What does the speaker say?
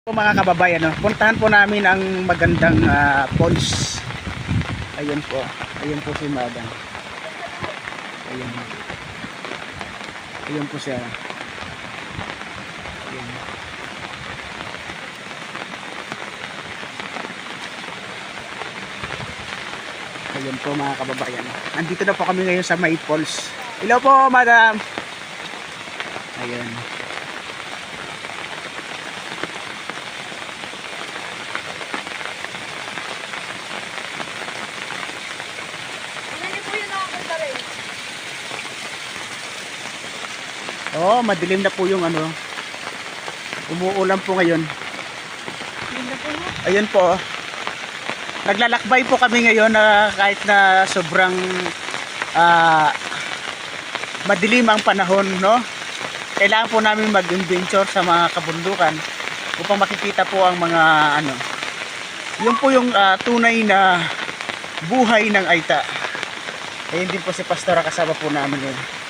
Po mga kababayan, no? Puntahan po namin ang magandang falls. Ayun po. Ayun po si Madam. Ayun. Ayun po siya. Ayun. Ayun po mga kababayan. Andito na po kami ngayon sa May Falls. Hello po, Madam. Ayun. Oh, madilim na po yung ano. Umuulan po ngayon. Ayun po. Naglalakbay po kami ngayon na kahit na sobrang madilim ang panahon, no? Kailangan po namin mag-adventure sa mga kabundukan upang makikita po ang mga ano. Yun po yung tunay na buhay ng Aita. Ayun din po si Pastora, kasama po namin ngayon.